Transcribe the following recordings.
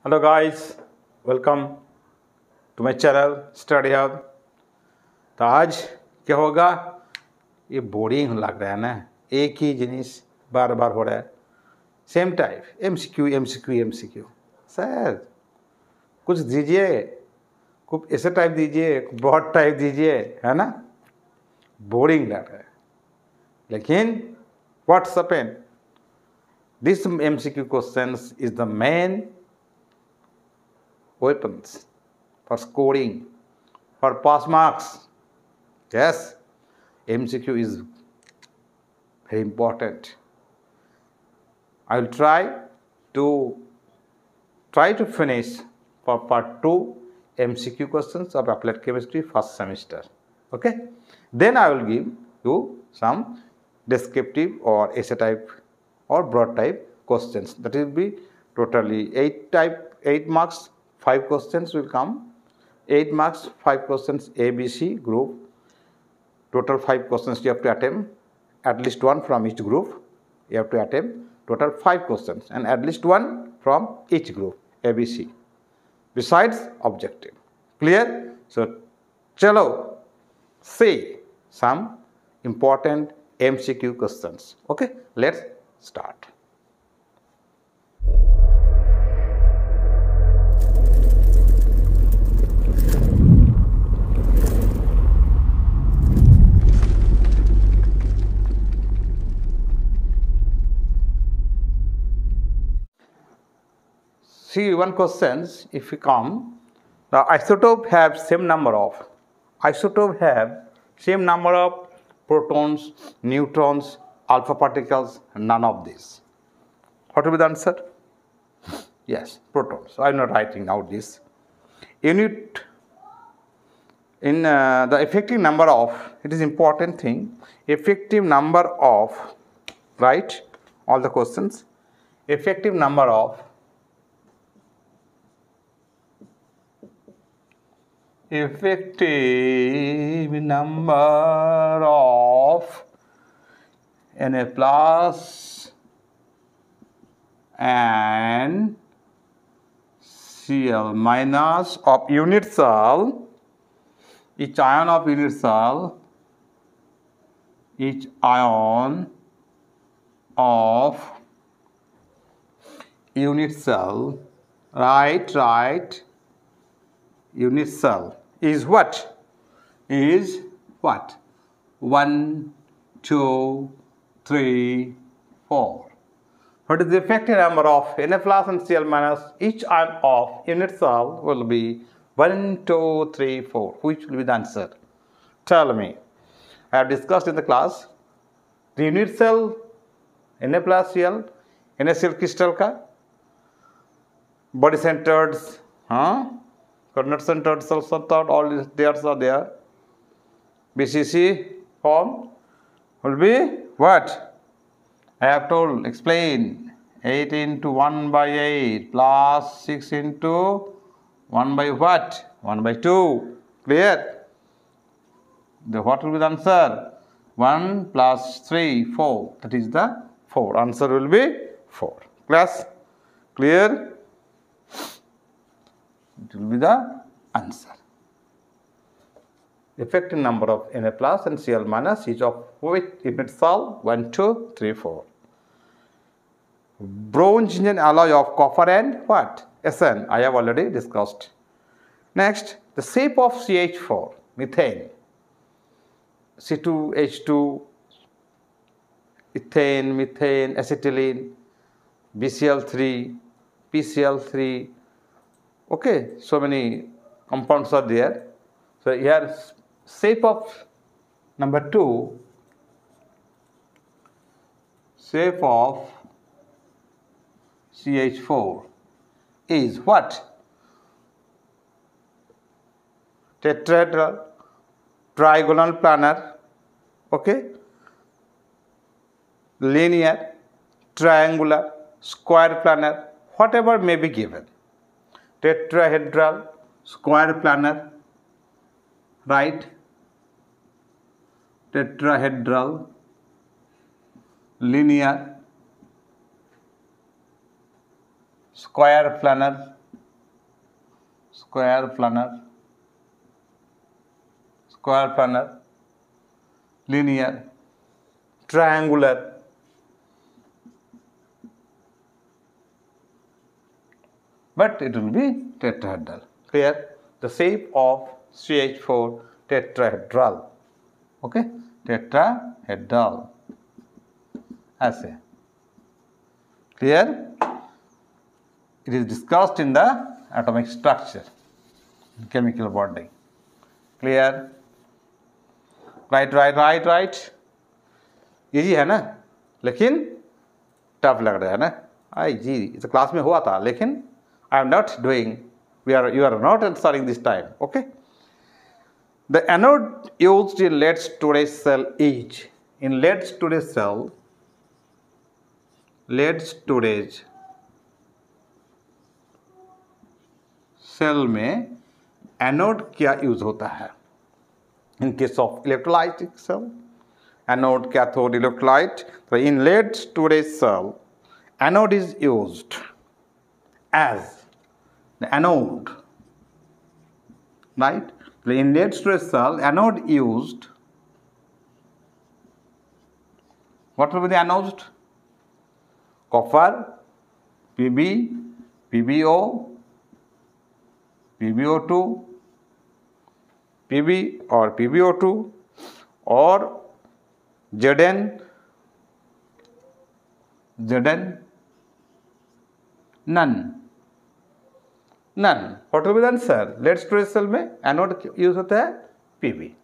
Hello guys, welcome to my channel study hub. तो आज क्या होगा, ये बोरिंग लग रहा है ना, एक ही जिनिस बार बार हो रहा है, same type MCQ MCQ MCQ. Sir कुछ दीजिए, कुछ ऐसे टाइप दीजिए, बहुत टाइप दीजिए, है ना। बोरिंग लग रहा है, लेकिन what's happened, this MCQ questions is the main weapons for scoring, for pass marks. Yes, MCQ is very important. I will try to finish for part 2 MCQ questions of applied chemistry first semester. Okay, then I will give you some descriptive or essay type or broad type questions. That will be totally 8 marks. 5 questions will come, 8 marks, 5 questions ABC group. Total 5 questions you have to attempt, at least one from each group. You have to attempt total 5 questions and at least one from each group ABC. Besides objective. Clear? So, chalo, see some important MCQ questions. Okay, let's start. See one questions, if we come, the isotope have same number of protons, neutrons, alpha particles, none of these. What will be the answer? Yes, protons. I am not writing out this. Unit in the effective number of, it is important thing, effective number of, write all the questions, effective number of Na plus and Cl minus of unit cell, each ion of unit cell, each ion of unit cell, right, unit cell is what? 1, 2, 3, 4. What is the effective number of Na plus and Cl minus each ion of unit cell will be 1, 2, 3, 4. Which will be the answer? Tell me. I have discussed in the class the unit cell Na plus Cl, NaCl crystal ka body centered, coordinate centered, cell centered, all these theirs are there. BCC form will be what? I have told, explain, 8 into 1 by 8 plus 6 into 1 by what? 1 by 2. Clear? What will be the answer? 1 plus 3, 4. That is the 4. Answer will be 4. Class? Clear? It will be the answer. Effective number of Na plus and Cl minus each of which unit cell 1, 2, 3, 4. Bronze engine alloy of copper and what? Sn. I have already discussed. Next, the shape of CH4, methane, C2H2, ethane, methane, acetylene, BCl3, PCl3. Okay, so many compounds are there. So here shape of number 2, shape of CH4 is what? Tetrahedral, trigonal planar, okay, linear, triangular, square planar, whatever may be given. Tetrahedral, square planar, right? Tetrahedral, linear, square planar, square planar, linear, triangular, but it will be tetrahedral. Clear? The shape of CH4 tetrahedral. Okay, tetrahedral. ऐसे. Clear? It is discussed in the atomic structure, chemical bonding. Clear? Right. Easy है ना, लेकिन tough लग रहा है ना. आई जी, इस class में हुआ था, लेकिन I am not doing. You are not answering this time. Okay. The anode used in lead storage cell is in lead storage cell में एनोड क्या यूज होता है? In case of electrolytic cell, anode, cathode, electrolyte. So in lead storage cell, anode is used as the anode, right? So in lead storage cell, anode used. What will be the anode? Copper, Pb, PbO, PbO2, Pb or PbO2, or Zn, none. What will be the answer? Lead storage cell में anode use होता है Pb.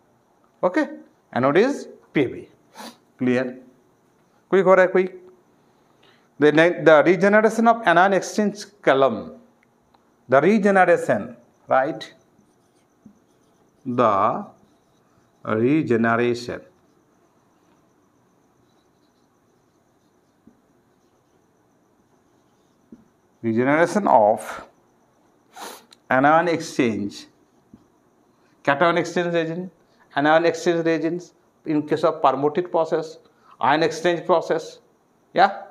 Okay, anode is Pb. Clear? Quick हो रहा है quick. The regeneration of anion exchange column. The regeneration, right? The regeneration of anion exchange, cation exchange region, anion exchange regions in case of permuted process, ion exchange process. Yeah.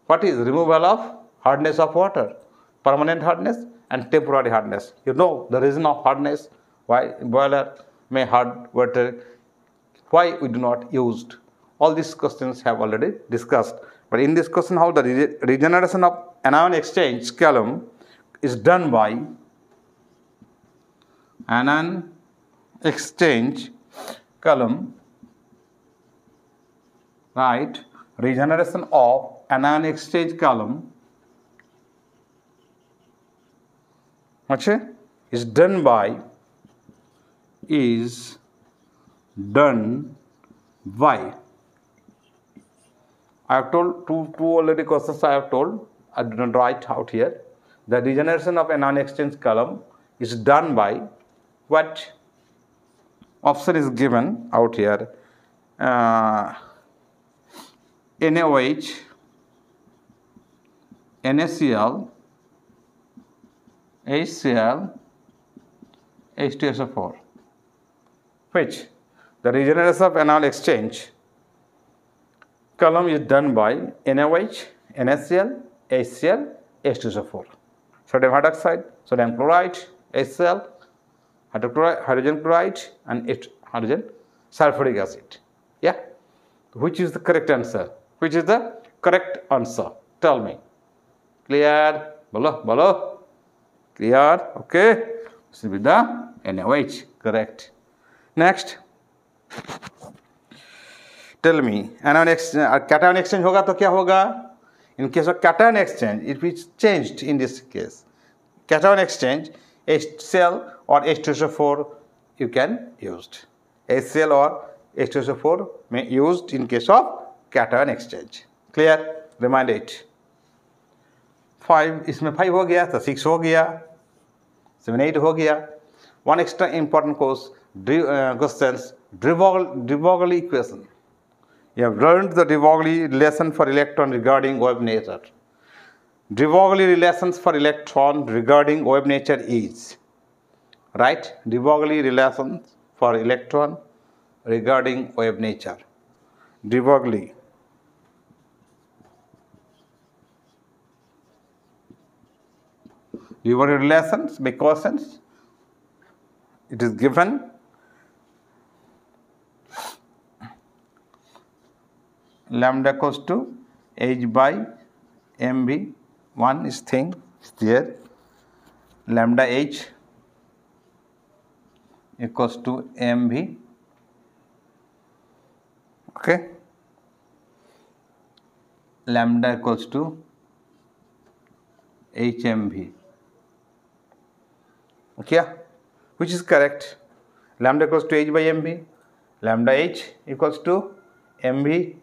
What is removal of hardness of water? Permanent hardness and temporary hardness. You know the reason of hardness. Why boiler may hard water? Why we do not used? All these questions have already discussed. But in this question, how the regeneration of anion exchange column is done by anion exchange column, right? Regeneration of anion exchange column is done by I have told two already questions I have told. I did not write out here. The regeneration of anion exchange column is done by what? Option is given out here. NaOH, NaCl, HCl, H2SO4. Which? The regeneration of anion exchange column is done by NaOH, NaCl, HCl, H2SO4. Sodium hydroxide, sodium chloride, HCl, hydrogen chloride, and hydrogen sulfuric acid. Yeah. Which is the correct answer? Which is the correct answer? Tell me. Clear? Bolo. Clear? Okay. This will be the NaOH. Correct. Next. Tell me. Cation exchange होगा तो क्या होगा? In case of cation exchange, it is changed in this case. Cation exchange, HCl or H2SO4 you can use. HCl or H2SO4 may used in case of cation exchange. Clear? Remind it. 5 इसमें 5 हो गया तो 6 हो गया, 7 8 हो गया. One extra important questions, de Broglie equation. You have learned the de Broglie relation for electron regarding wave nature. De Broglie relations for electron regarding wave nature is, right? De Broglie relations for electron regarding wave nature. De Broglie. De Broglie relations by questions. it is given lambda equals to h by mv. One is thing is there, lambda h equals to mv. Okay, lambda equals to hmv. Okay, which is correct? Lambda equals to h by mv, lambda h equals to mv,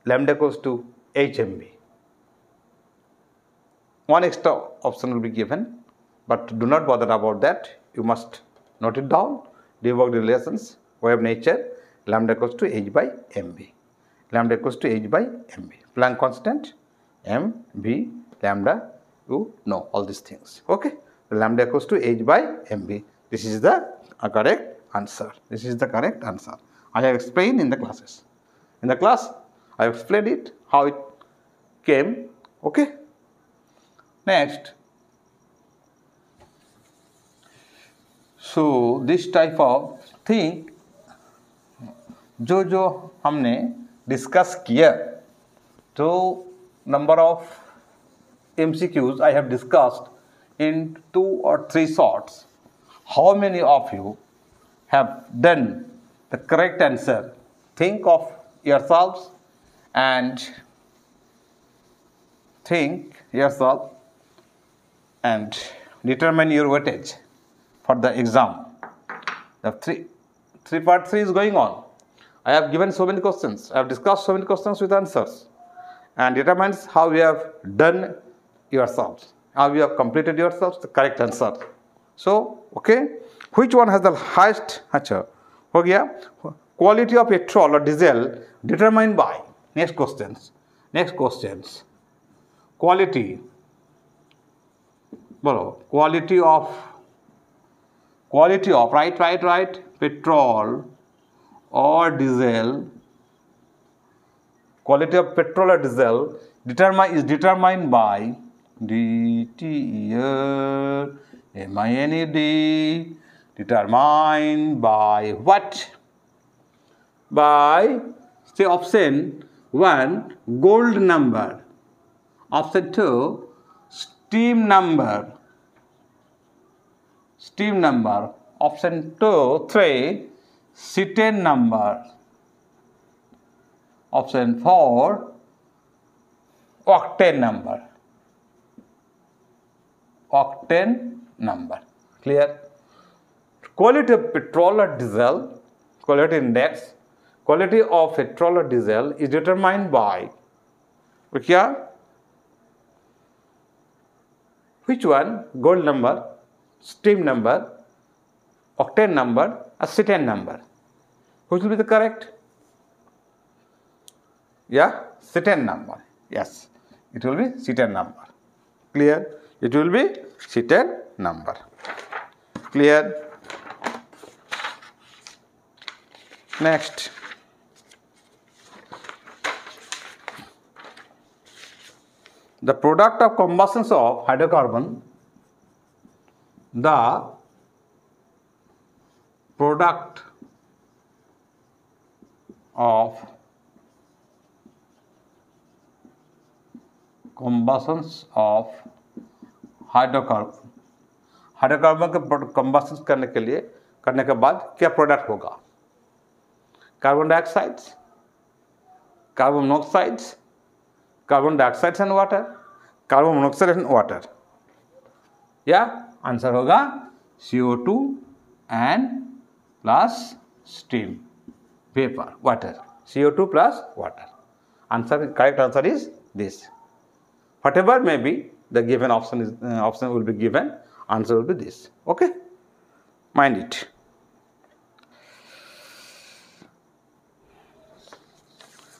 lambda equals to hmv. One extra option will be given, but do not bother about that. You must note it down. Debug relations, way of nature, lambda equals to h by mv. Lambda equals to h by mv. Planck constant, mv, lambda, you know all these things. Okay, lambda equals to h by mv. This is the correct answer. This is the correct answer. I have explained in the classes. In the class, I have explained it, how it came. Okay. Next, so this type of thing जो हमने discuss किया, तो number of MCQs I have discussed in 2 or 3 sorts. How many of you have done the correct answer? Think of yourselves and determine your weightage for the exam. The part 3 is going on. I have given so many questions. I have discussed so many questions with answers, and determines how you have done yourselves, how you have completed yourselves the correct answer. So, okay, which one has the highest? अच्छा, हो गया. Quality of petrol or diesel determined by. Next questions. Quality. बोलो. Quality of right. Petrol or diesel. Quality of petrol or diesel is determined by DTER-MINED. Determined by what? By, say, option 1, gold number. Option 2, steam number. Option 3, cetane number. Option 4, octane number. Clear? Quality of petrol or diesel, quality index, quality of petrol or diesel is determined by which one? Gold number, steam number, octane number, or cetane number. Which will be the correct? Yeah, cetane number. Yes, it will be cetane number. Clear? It will be cetane number. Clear? Next. The product of combustions of hydrocarbon. The product of combustions of hydrocarbon के combustion करने के बाद क्या product होगा? Carbon dioxides, carbon monoxides, carbon dioxides and water, carbon monoxide and water. या answer होगा CO2 and plus steam, vapour, water. CO2 plus water. Answer, correct answer is this. Whatever may be the given option will be given. Answer will be this. Okay, mind it.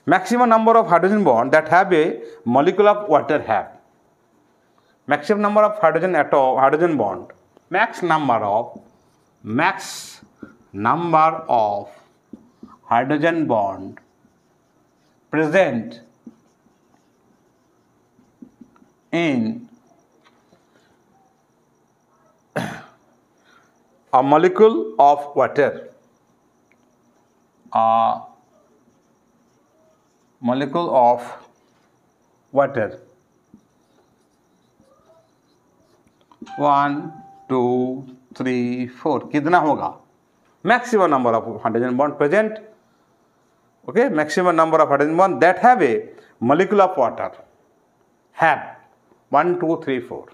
Maximum number of hydrogen bond that have a molecule of water have. Maximum number of hydrogen bond. Max number of hydrogen bond present in A molecule of water. A molecule of water. 1, 2, 3, 4. कितना होगा? Maximum number of hydrogen bond present. Okay, maximum number of hydrogen bond that have a molecule of water. Have 1, 2, 3, 4.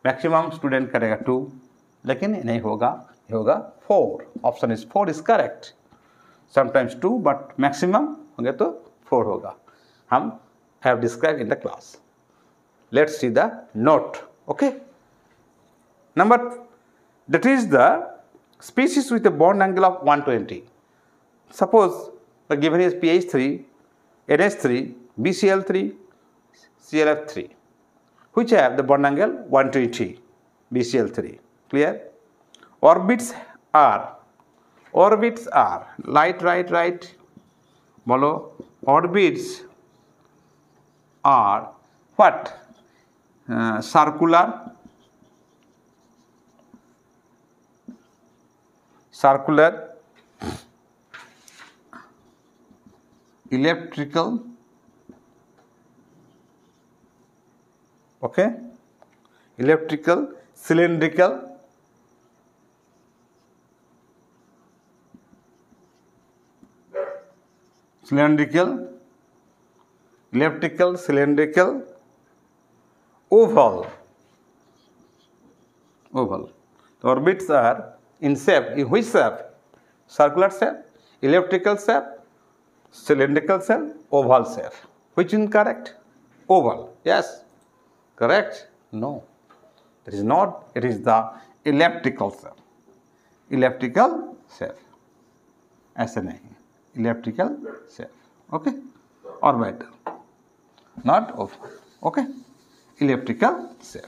Maximum student करेगा 2, लेकिन नहीं होगा, ये होगा 4. Option is 4 is correct. Sometimes 2, but maximum होंगे तो 4 होगा. हम have described in the class. Let's see the note. Okay. Number, that is the species with a bond angle of 120. Suppose the given is PH3, NH3, BCl3, ClF3, which have the bond angle 120, BCl3. Clear? Orbits are, right. Bolo, orbits are what? Circular, elliptical, okay, elliptical, cylindrical, elliptical, cylindrical, oval. The orbits are in shape. In which shape? Circular shape, elliptical shape, cylindrical shape, oval shape. Which is correct? Oval. Yes. Correct? No. It is not. It is the elliptical shape. Elliptical shape. ऐसे नहीं. Elliptical shape. Okay? Orbital. Not oval. Okay? Elliptical shape.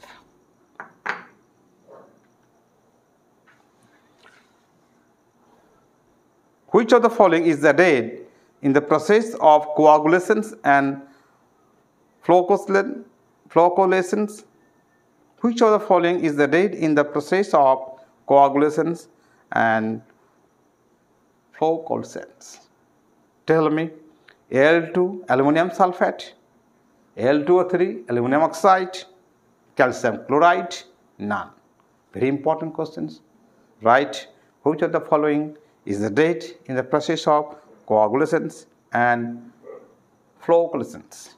Which of the following is the rate in the process of coagulation and flocculation? Which of the following is the rate in the process of coagulation and flocculation? Tell me. Al2, aluminum sulfate, Al2O3, aluminum oxide, calcium chloride, none. Very important questions. Right. Which of the following is the rate in the process of coagulations and floculations?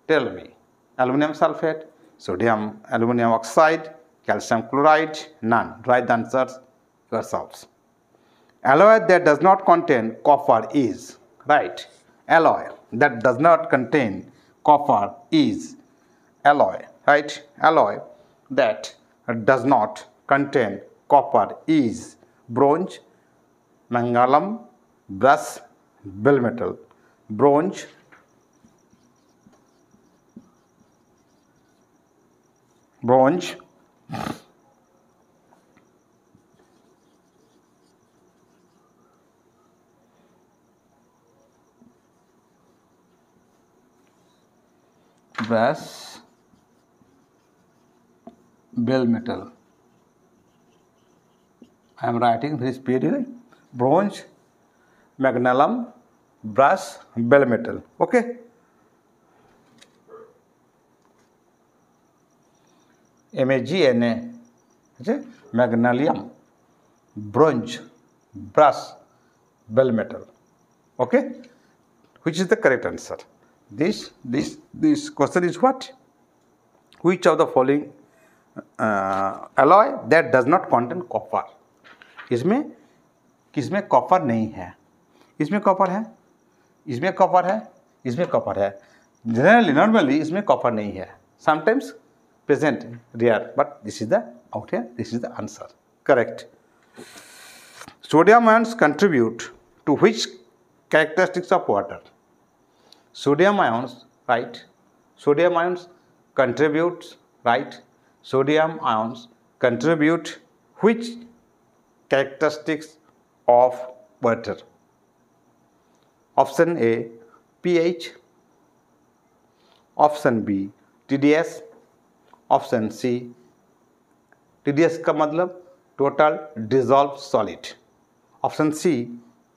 Tell me. Aluminum sulfate, sodium aluminum oxide, calcium chloride, none. Right answers yourselves. Alloy that does not contain copper is, right? Alloy that does not contain copper is alloy, right? Alloy that does not contain copper is bronze, manganum, brass, bill metal. Bronze, brass, bill metal. I am writing very speedily. Bronze, manganum, brass, bill metal. Okay. MAGNA, magnesium, bronze, brass, bill metal. Okay. Which is the correct answer? This question is what? Which of the following alloy that does not contain copper? इसमें किसमें copper नहीं है? इसमें copper है, इसमें copper है, इसमें copper है. Generally, normally इसमें कॉपर नहीं है. Sometimes present, rare, but this is the out here. This is the answer. Correct. Sodium ions contribute to which characteristics of water? Sodium ions, right? Sodium ions contribute, right? Sodium ions contribute which characteristics of water? Option A, pH. Option B, TDS. Option C, TDS का मतलब total dissolved solid. Option C,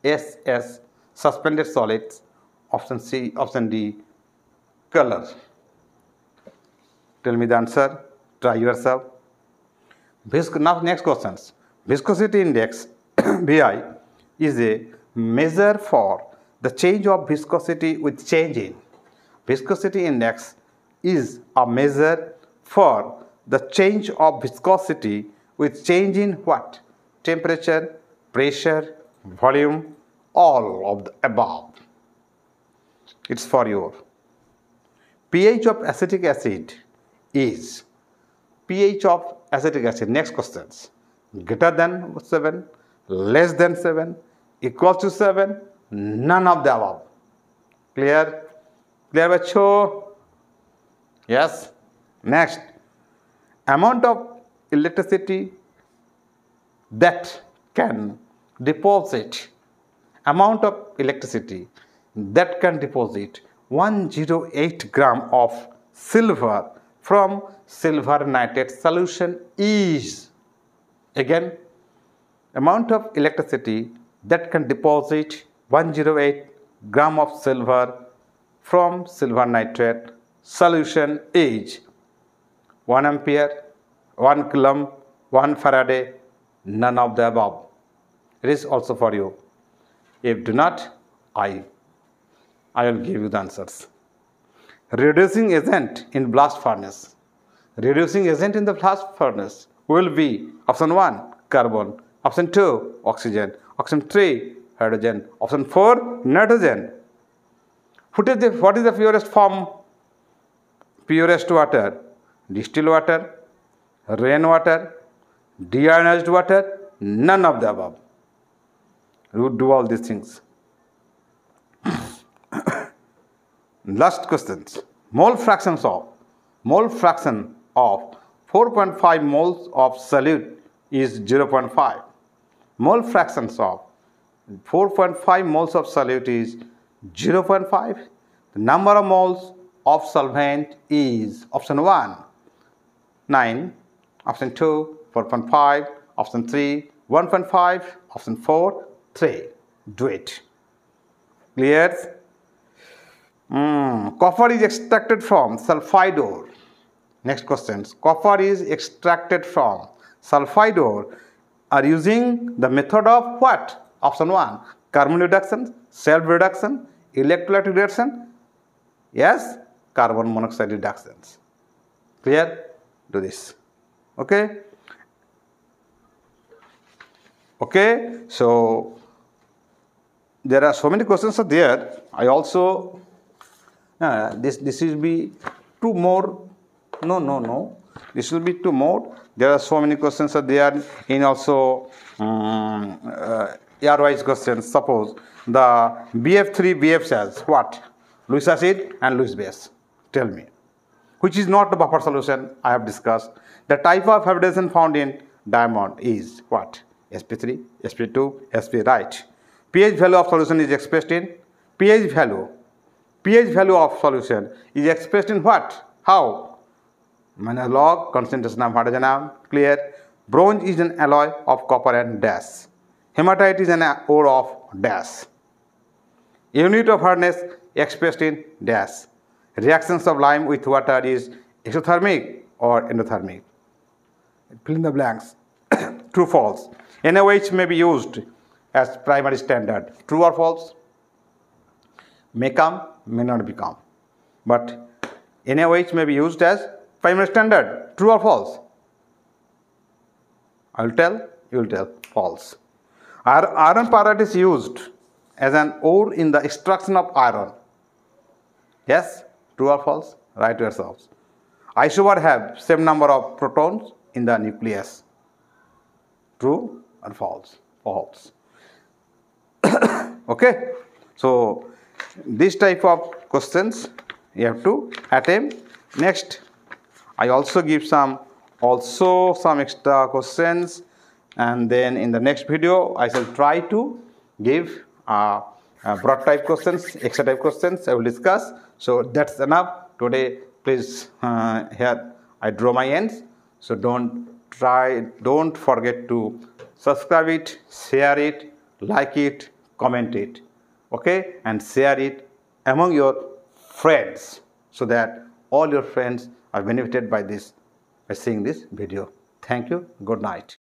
SS, suspended solids. Option D, color. Tell me the answer. Try yourself. Now next questions. Viscosity index VI is a measure for the change of viscosity with change in. Viscosity index is a measure for the change of viscosity with change in what? Temperature, pressure, volume, all of the above. It's for your pH of acetic acid is pH of acetic acid. Next questions. Greater than 7, less than 7, equal to 7, none of the above. Clear? Clear, bacho? Yes. Next. Amount of electricity that can deposit. Amount of electricity that can deposit 108 gram of silver from silver nitrate solution is, again, amount of electricity that can deposit 108 gram of silver from silver nitrate solution is 1 ampere, 1 coulomb, 1 Faraday, none of the above. It is also for you. If do not, I will give you the answers. Reducing agent in blast furnace. Reducing agent in the blast furnace will be option 1, carbon, option 2, oxygen, option 3, hydrogen, option 4, nitrogen. What is the purest form? Purest water, distilled water, rainwater, deionized water, none of the above. We would do all these things. Last questions. Mole fraction of 4.5 moles of solute is 0.5. Mole fractions of 4.5 moles of solute is 0.5. The number of moles of solvent is option 1, 9, option 2, 4.5, option 3, 1.5, option 4, 3. Do it. Clear? Copper is extracted from sulfide ore. Next questions. Copper is extracted from sulfide ore are using the method of what? Option 1, carbon reduction, self-reduction, electrolytic reduction. Yes, carbon monoxide reductions. Clear? Do this. Okay? Okay, so there are so many questions are there. I also this will be 2 more. No. This will be 2 more. There are so many questions are there in also year-wise questions. Suppose the BF3 behaves as what? Lewis acid and Lewis base. Tell me. Which is not the buffer solution I have discussed. The type of hybridization found in diamond is what? sp3, sp2, sp, right. pH value of solution is expressed in pH value of solution is expressed in what? How? Minus log concentration of hydrogen ion. Clear? Bronze is an alloy of copper and dash. Hematite is an ore of dash. Unit of hardness expressed in dash. Reactions of lime with water is exothermic or endothermic. Fill in the blanks. True, false. NaOH may be used as primary standard. True or false? May come, may not become. But NaOH may be used as primary standard. True or false? I will tell, you will tell. False. Iron pyrite is used as an ore in the extraction of iron. Yes? True or false? Write yourselves. Isomer have same number of protons in the nucleus. True or false? False. Okay. So this type of questions you have to attempt. Next, I also give some extra questions, and then in the next video I shall try to give broad type questions, extra type questions I will discuss. So that's enough today. Please, here I draw my ends. So don't don't forget to subscribe it, share it, like it, comment it, okay, and share it among your friends so that all your friends are benefited by this, by seeing this video. Thank you. Good night.